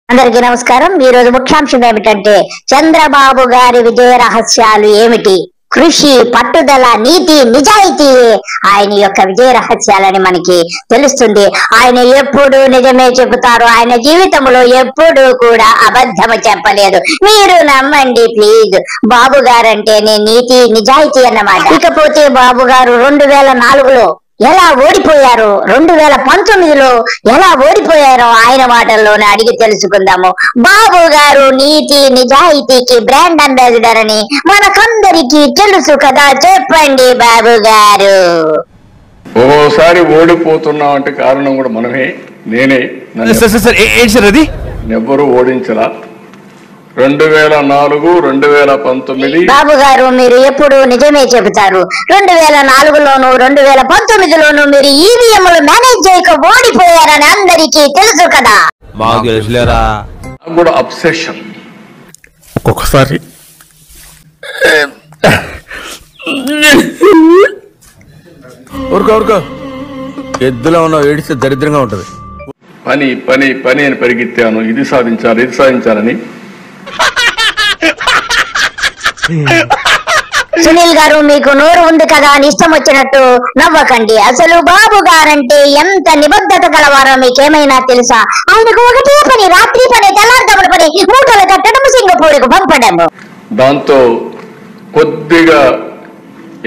అందరికీ నమస్కారం. ఈ రోజు ముఖ్యాంశం ఏమిటంటే చంద్రబాబు గారి విజయ రహస్యాలు ఏమిటి? కృషి, పట్టుదల, నీతి, నిజాయితీ ఆయన యొక్క విజయ రహస్యాలని మనకి తెలుస్తుంది. ఆయన ఎప్పుడు నిజమే చెబుతారు. ఆయన జీవితంలో ఎప్పుడు కూడా అబద్ధము చెప్పలేదు. మీరు నమ్మండి ప్లీజ్. బాబు గారంటేనే నీతి, నిజాయితీ అన్నమాట. ఇకపోతే బాబు గారు 2004లో ఎలా ఓడిపోయారు, 2019లో ఎలా ఓడిపోయారో ఆయన మాటల్లోనే అడిగి తెలుసుకుందాము. బాబు గారు నీతి నిజాయితీకి బ్రాండ్ అంబాసిడర్ అని మనకందరికీ తెలుసు కదా. చెప్పండి బాబు గారు. ఓసారి ఓడిపోతున్నాం అంటే కారణం కూడా మనమే, నేనే. ఎవ్వరూ ఓడించలా. 2004, 2019. బాబు గారు మీరు ఎప్పుడు నిజమే చెబుతారు. 2004లోను 2019లోను మీరు ఈవీఎంలు మేనేజ్ చేయక ఓడిపోయారని అందరికీ తెలుసు కదా. కూడా అబ్సెషన్. ఒక్కొక్కసారి ఊరుకో ఎద్దులో ఉన్న ఏడిస్తే దరిద్రంగా ఉంటది. పని పని పని అని పరిగెత్తాను. ఇది సాధించాలి, ఇది సాధించాలని. సునీల్ గారు మీకు నోరు ఉంది కదా అని ఇష్టం వచ్చినట్టు నవ్వకండి. అసలు బాబు గారంటే ఎంత నిబద్ధత గలవారో మీకేమైనా తెలుసా? ఆయనకు ఒకటే పని, రాత్రి పని, తెల్లారుజామున పని, మూటలు కట్టడం, సింగపూర్కు పంపడం. దాంతో కొద్దిగా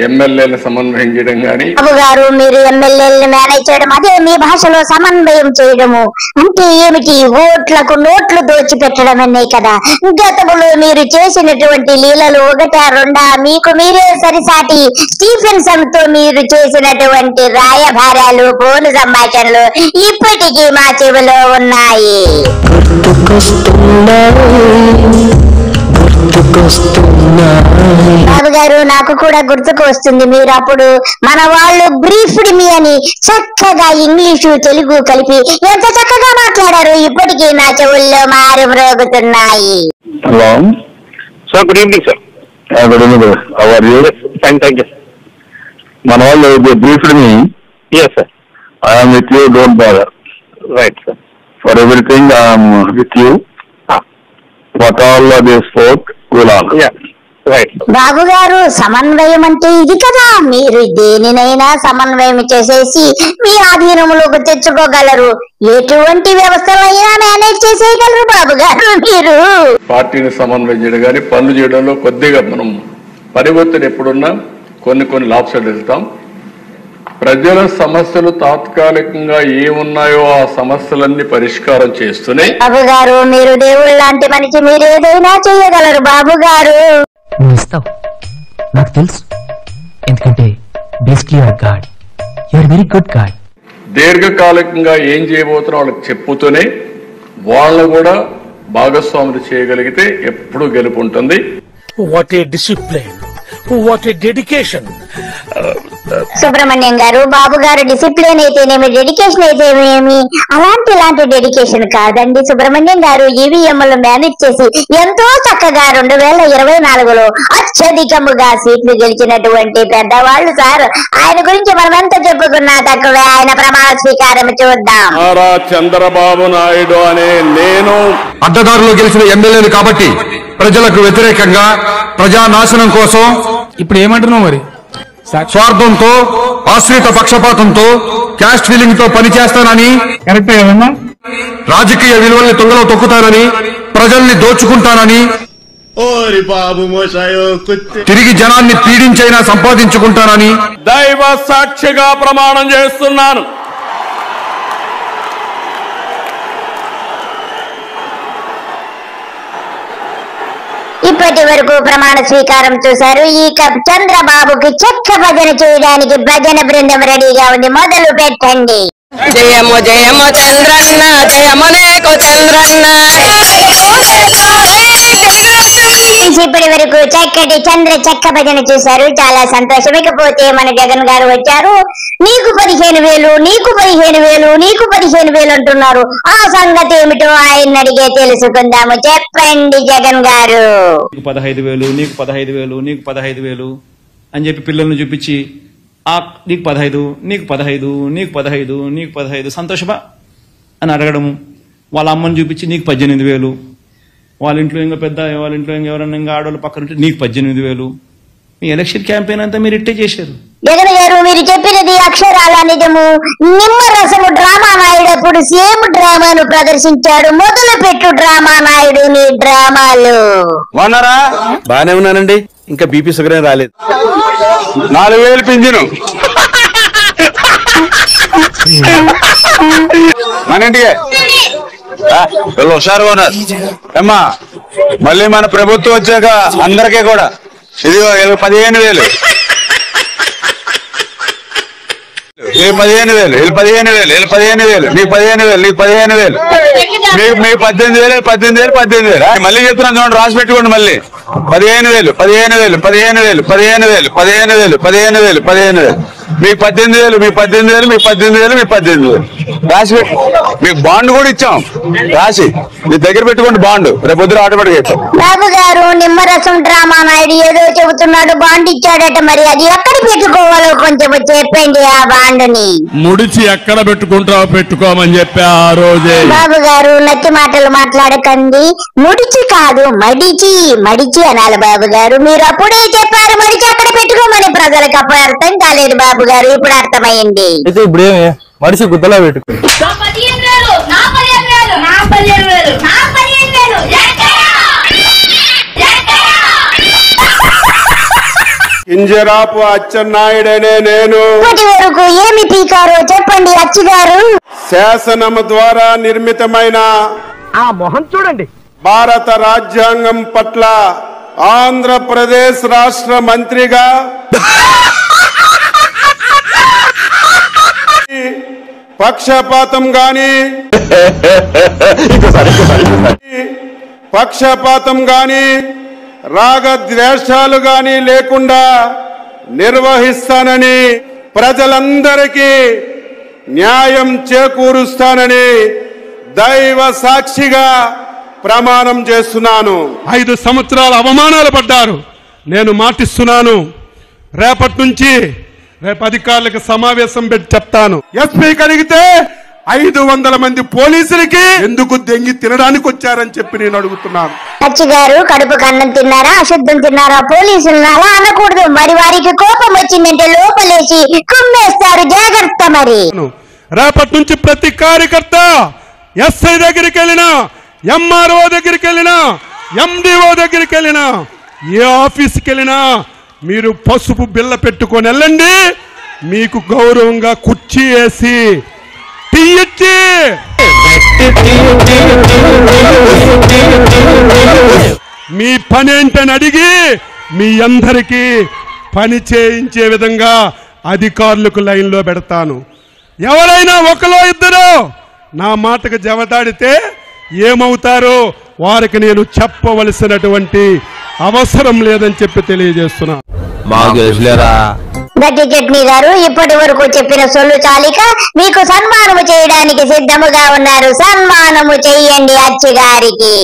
ఎమ్మెల్యేలను సమన్వయం చేయడం గాని. బాబు గారు మీరు ఎమ్మెల్యేలను మేనేజ్ చేయడం, అదే మీ భాషలో సమన్వయం చేయడము అంటే ఏమిటి? ఓట్లకు నోట్లు దోచిపెట్టడం అనే కదా. గతంలో మీరు చేసినటువంటి లీలలు ఒకటా రెండా? మీకు మీరే సరిసాటి స్టీఫెన్సన్ తో మీరు చేసినటువంటి రాయభారాలు, ఫోను సంభాషణలు ఇప్పటికీ మా చెవిలో ఉన్నాయి. బాబు గారు నాకు కూడా గుర్తుకు వస్తుంది. మీరు అప్పుడు మన వాళ్ళు బ్రీఫ్డ్ మీ అని చక్కగా ఇంగ్లీషు తెలుగు కలిపి ఎంత చక్కగా మాట్లాడారు. ఇప్పటికీ నా చెవుల్లో మారు మ్రోగుతున్నాయి. Hello sir, good evening sir. Good evening. How are you? Fine, thank you. మన వాళ్ళు briefed me. Yes sir. I'm with you, don't bother. Right sir. For everything I'm with you. What all they spoke will all. Babu garu సమన్వయం అంటే ఇది కదా. మీరు దేనినైనా సమన్వయం చేసేసి మీ ఆధీనంలోకి తెచ్చుకోగలరు. ఎటువంటి వ్యవస్థలైనా మేనేజ్ చేసేయగలరు బాబు గారు మీరు. పార్టీని సమన్వయం చేయడం కానీ పనులు చేయడంలో కొద్దిగా మనం పరివర్తన ఎప్పుడున్నా కొన్ని లాభసాలు వెళ్తాం. ప్రజల సమస్యలు తాత్కాలికంగా ఏమున్నాయో ఆ సమస్యలన్నీ పరిష్కారం చేస్తూనే. బాబు గారు మీరు దేవుళ్ళు లాంటి మనిషి, మీరు ఏదైనా చేయగలరు బాబు గారు. నువ్వు ఇస్తావు నాకు తెలుసు, ఎందుకంటే basically your God, your very good God. దీర్ఘకాలికంగా ఏం చేయబోతున్నా వాళ్ళకి చెప్పుతూనే వాళ్ళను కూడా భాగస్వాములు చేయగలిగితే ఎప్పుడు గెలుపు ఉంటుంది. What a discipline, what a dedication. Subrahmanyam గారు, బాబు గారు డిసిప్లిన్ అయితేనేమి, డెడికేషన్ అయితేనేమి ఇలాంటి డెడికేషన్ కాదండి. సుబ్రహ్మణ్యం గారు ఈవీఎంలు మేనేజ్ చేసి ఎంతో చక్కగా 2024లో అత్యధికముగా సీట్లు గెలిచినటువంటి పెద్దవాళ్ళు సార్. ఆయన గురించి మనం ఎంత చెప్పుకున్నా తక్కువే. ఆయన ప్రమాణ స్వీకారం చూద్దాం. చంద్రబాబు నాయుడు అనే నేను అడ్డదారులో గెలిచిన ఎమ్మెల్యేలు కాబట్టి ప్రజలకు వ్యతిరేకంగా, ప్రజానాశనం కోసం ఇప్పుడు ఏమంటున్నావు మరి? స్వార్థంతో, ఆశ్రిత పక్షపాతంతో, క్యాస్ట్ ఫీలింగ్ తో పనిచేస్తానని, కరెక్ట్ ఏమన్నా రాజకీయ విలువల్ని తుంగలో తొక్కుతానని, ప్రజల్ని దోచుకుంటానని, తిరిగి జనాన్ని పీడించైనా సంపాదించుకుంటానని దైవ సాక్షిగా ప్రమాణం చేస్తున్నాను. ఇప్పటి వరకు ప్రమాణ స్వీకారం చూశారు. ఇక చంద్రబాబుకి చెక్క భజన చేయడానికి భజన బృందం రెడీగా ఉంది. మొదలు పెట్టండి. జయము జయము చంద్రన్న, జయము నీకు చంద్రన్న. ఇప్పటి వరకు చక్కటి చెక్క భజన చూశారు. చాలా సంతోషం. ఇకపోతే మన జగన్ గారు వచ్చారు. నీకు 15,000, నీకు 15,000, నీకు 15,000 అంటున్నారు. ఆ సంగతి ఏమిటో ఆయన అడిగే తెలుసుకుందాము. చెప్పండి జగన్ గారు. 15,000, నీకు 15,000, నీకు 15,000 అని చెప్పి పిల్లల్ని చూపించి నీకు 15, నీకు 15, నీకు 15, నీకు 15 సంతోషమా అని అడగడము. వాళ్ళ అమ్మని చూపించి నీకు 18,000, వాళ్ళ ఇంట్లో ఇంకా పెద్ద, వాళ్ళ ఇంట్లో ఇంకా ఎవరన్నా ఇంకా ఆడవాళ్ళు పక్కన ఉంటే నీకు 18,000. మీ ఎలక్షన్ క్యాంపెయిన్ అంతా మీరు ఇట్టే చేశారు. జగన్ గారు, మీరు చెప్పినది అక్షరాల నిజము. నిమ్మరసము డ్రామా నాయుడు అప్పుడు సేమ్ డ్రామాను ప్రదర్శించాడు. మొదలు పెట్టు డ్రామా నాయుడు నీ డ్రామాలు. బాగున్నారా? బాగానే ఉన్నానండి. ఇంకా బీపీ షుగర్ ఏం రాలేదు. 4,000 పింఛను మన ఇంటికి హుషారు ఉన్నారు అమ్మా. మళ్ళీ మన ప్రభుత్వం వచ్చాక అందరికీ కూడా ఇది 15,000, 15,000, 15,000, 15,000, నీకు 15,000, నీకు 15,000, మీకు 18,000, 18,000, 18,000. మళ్ళీ చెప్తున్నాను చూడండి, రాసి పెట్టుకోండి. మళ్ళీ 15,000, 15,000, 15,000, 15,000, 15,000, 15,000, 15,000, మీకు 18,000, మీకు 18,000, మీకు 18,000, మీకు 18,000 రాసి పెట్టు. మీకు బాండ్ కూడా ఇచ్చాం రాసి, మీ దగ్గర పెట్టుకోండి బాండ్. రేపు పొద్దున ఆటోమేటిక్ ఇస్తాం. బాబు గారు, నిమ్మరసం డ్రామా నాయుడు ఏదో చెబుతున్నాడు, బాండ్ ఇచ్చాడట. మరి అది ఎక్కడ పెట్టుకోవాలో కొంచెం చెప్పండి. ఆ బాండుని ముడిచి ఎక్కడ పెట్టుకుంటావో పెట్టుకోమని చెప్పా ఆ రోజే. బాబు గారు, నచ్చి మాటలు మాట్లాడకండి. ముడిచి కాదు, మడిచి, మడిచి అనాలి బాబు గారు. మీరు అప్పుడే చెప్పారు మడిచి అక్కడ పెట్టుకోమని. ప్రజలకు అప్పుడు అర్థం కాలేదు బాబు గారు, ఇప్పుడు అర్థమైంది. అయితే ఇప్పుడు ఏమి మనిషి గుద్దలా పెట్టుకో. కింజరాపు అచ్చెన్నాయుడనే నేను ఇప్పటి వరకు ఏమి పీకారో చెప్పండి అచ్చి గారు. శాసనము ద్వారా నిర్మితమైన ఆ మొహం చూడండి. భారత రాజ్యాంగం పట్ల ఆంధ్రప్రదేశ్ రాష్ట్ర మంత్రిగా పక్షపాతం గాని రాగద్వేషాలు గాని లేకుండా నిర్వహిస్తానని, ప్రజలందరికీ న్యాయం చేకూరుస్తానని దైవ సాక్షిగా ప్రమాణం చేస్తున్నాను. 5 సంవత్సరాలు అవమానాలు పడ్డారు. నేను మాటిస్తున్నాను, రేపటి నుంచి రేపు అధికారులకు సమావేశం పెట్టి చెప్తాను. ఎస్పీకి అడిగితే 500 మంది పోలీసులకి ఎందుకు దెంగి తినడానికి వచ్చారని చెప్పి నేను అడుగుతున్నాను. అచ్చి గారు, కడుపు కన్నం తిన్నారా, అశుద్ధం తిన్నారా, పోలీసులు అలా అనకూడదు. మరి వారికి కోపం వచ్చిందంటే లోపలేసి కుమ్మేస్తారు, జాగ్రత్త. మరి రేపటి నుంచి ప్రతి కార్యకర్త ఎస్ఐ దగ్గరికి వెళ్ళినా, ఎంఆర్ఓ దగ్గరికి వెళ్ళినా, ఎండిఓ దగ్గరికి వెళ్ళినా, ఏ ఆఫీస్కి వెళ్ళినా మీరు పసుపు బిల్ల పెట్టుకొని వెళ్ళండి. మీకు గౌరవంగా కుర్చీ వేసి టీ ఇచ్చి మీ పని ఏంటని అడిగి మీ అందరికీ పని చేయించే విధంగా అధికారులకు లైన్లో పెడతాను. ఎవరైనా ఒకలో ఇద్దరు నా మాటకు జవదాడితే ఏమవుతారో వారికి నేను చెప్పవలసినటువంటి అవసరం లేదని చెప్పి తెలియజేస్తున్నా. గట్టి చట్నీ గారు, ఇప్పటి వరకు చెప్పిన సొల్లు చాలిక మీకు సన్మానము చేయడానికి సిద్ధముగా ఉన్నారు. సన్మానము చెయ్యండి అచ్చి గారికి.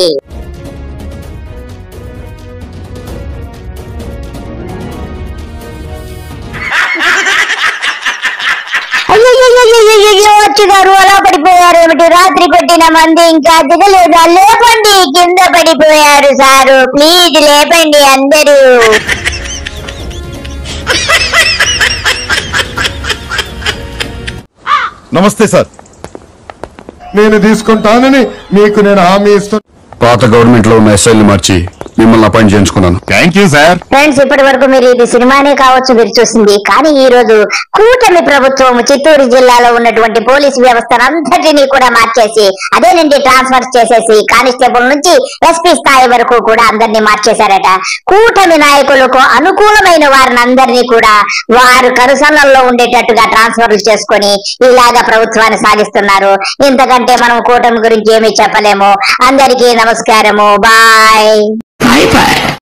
అయ్యో అచ్చి గారు, అలా పడిపోయారు ఏమిటి? రాత్రి కొట్టిన మంది ఇంకా దిగలేదా? లేపండి, కింద పడిపోయారు సారు. ప్లీజ్ లేపండి అందరూ. నమస్తే సార్. నేను తీసుకుంటానని మీకు నేను హామీ ఇస్తాను. పాత గవర్నమెంట్ లో ఉన్న ఎస్ఐల్ని మార్చి మిమ్మల్ని అపాయింట్ చేయించుకున్నాను. Thank you sir. ఫ్రెండ్స్, ఇప్పటి వరకు మీరు ఇది సినిమానే కావచ్చు మీరు చూసింది, కానీ ఈ రోజు కూటమి ప్రభుత్వం చిత్తూరు జిల్లాలో ఉన్నటువంటి పోలీసు వ్యవస్థను అంతటినీ కూడా మార్చేసి, అదేనండి ట్రాన్స్ఫర్ చేసేసి కానిస్టేబుల్ నుంచి ఎస్పీ స్థాయి వరకు కూడా అందరినీ మార్చేశారట. కూటమి నాయకులకు అనుకూలమైన వారిని అందరినీ కూడా వారు కరుసన్నల్లో ఉండేటట్టుగా ట్రాన్స్ఫర్లు చేసుకొని ఇలాగా ప్రభుత్వాన్ని సాగిస్తున్నారు. ఇంతకంటే మనం కూటమి గురించి ఏమీ చెప్పలేము. అందరికీ నమస్కారము. బాయ్.